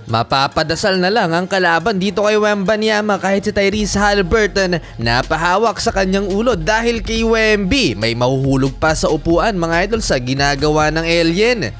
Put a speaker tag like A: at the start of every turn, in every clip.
A: Mapapadasal na lang ang kalaban dito kay Wembanyama kahit si Tyrese Haliburton napahawak sa kanyang ulo dahil kay Wemby may mahuhulog pa sa upuan mga idol sa ginagawa ng alien.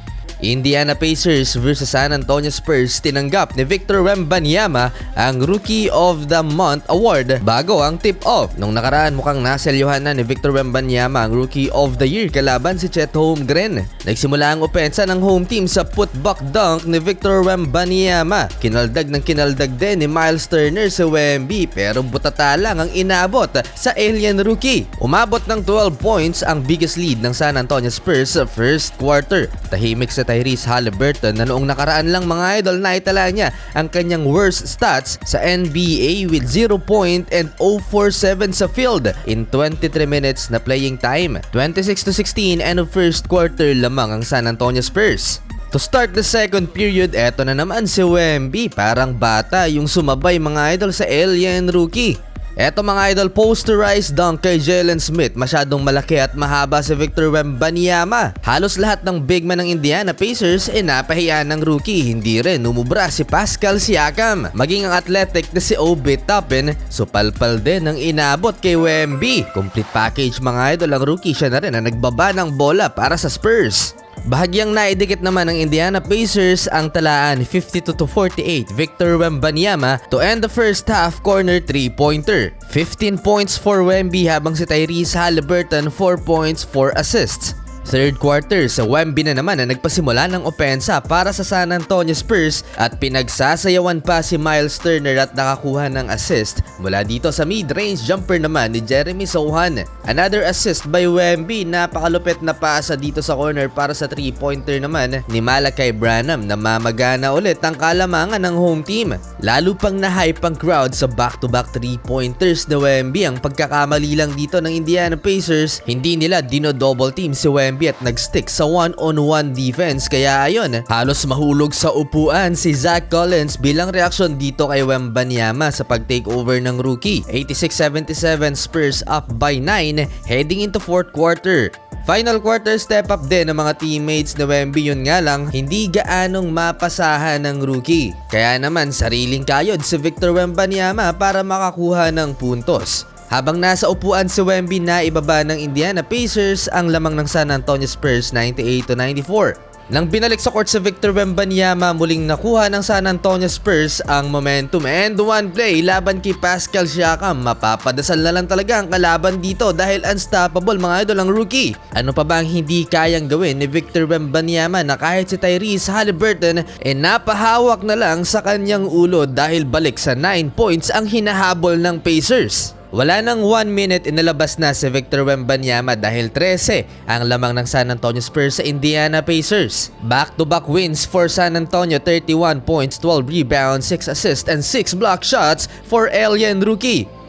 A: Indiana Pacers versus San Antonio Spurs, tinanggap ni Victor Wembanyama ang Rookie of the Month Award bago ang tip-off. Nung nakaraan mukhang naselyuhan na ni Victor Wembanyama ang Rookie of the Year kalaban si Chet Holmgren. Nagsimula ang opensa ng home team sa putback dunk ni Victor Wembanyama. Kinaldag din ni Miles Turner sa Wemby pero butata lang ang inabot sa alien rookie. Umabot ng 12 points ang biggest lead ng San Antonio Spurs sa first quarter. Tahimik sa Tyrese Haliburton na noong nakaraan lang mga idol na itala niya ang kanyang worst stats sa NBA with 0 point and 0-for-7 sa field in 23 minutes na playing time. 26-16 end of first quarter lamang ang San Antonio Spurs. To start the second period, eto na naman si Wemby, parang bata yung sumabay mga idol sa alien rookie. Eto mga idol, posterized dunk kay Jalen Smith. Masyadong malaki at mahaba si Victor Wembanyama. Halos lahat ng big man ng Indiana Pacers napahiyaan ng rookie. Hindi rin umubra si Pascal Siakam. Maging ang athletic na si Obi Toppin, supalpal din ang inabot kay Wemby. Complete package mga idol ang rookie. Siya na rin ang nagbaba ng bola para sa Spurs. Bahagyang naidikit naman ng Indiana Pacers ang talaan 52-48 Victor Wembanyama to end the first half corner 3-pointer. 15 points for Wemby habang si Tyrese Haliburton 4 points, 4 assists. Third quarter, sa Wemby na naman na nagpasimula ng opensa para sa San Antonio Spurs at pinagsasayawan pa si Miles Turner at nakakuha ng assist mula dito sa mid-range jumper naman ni Jeremy Sochan. Another assist by Wemby, napakalupit na pasa dito sa corner para sa 3-pointer naman ni Malachi Branham na mamagana ulit ang kalamangan ng home team. Lalo pang na-hype ang crowd sa back-to-back 3-pointers na Wemby. Ang pagkakamali lang dito ng Indiana Pacers, hindi nila dino-double team si Wemby at nag-stick sa one-on-one defense kaya ayon, halos mahulog sa upuan si Zach Collins bilang reaksyon dito kay Wembanyama sa pag-takeover ng rookie. 86-77 Spurs up by 9 heading into fourth quarter. Final quarter step up din ng mga teammates ni Wemby, yun nga lang hindi gaanong mapasahan ng rookie. Kaya naman sariling kayod si Victor Wembanyama para makakuha ng puntos. Habang nasa upuan si Wemby na ibaba ng Indiana Pacers ang lamang ng San Antonio Spurs 98-94. Nang binalik sa court si Victor Wembanyama, muling nakuha ng San Antonio Spurs ang momentum and one play laban kay Pascal Siakam. Mapapadasal na lang talaga ang kalaban dito dahil unstoppable mga idol ang rookie. Ano pa ba ang hindi kayang gawin ni Victor Wembanyama na kahit si Tyrese Haliburton napahawak na lang sa kanyang ulo dahil balik sa 9 points ang hinahabol ng Pacers. Wala nang 1 minute inalabas na si Victor Wembanyama dahil 13 ang lamang ng San Antonio Spurs sa Indiana Pacers. Back-to-back wins for San Antonio, 31 points, 12 rebounds, 6 assists and 6 block shots for alien rookie.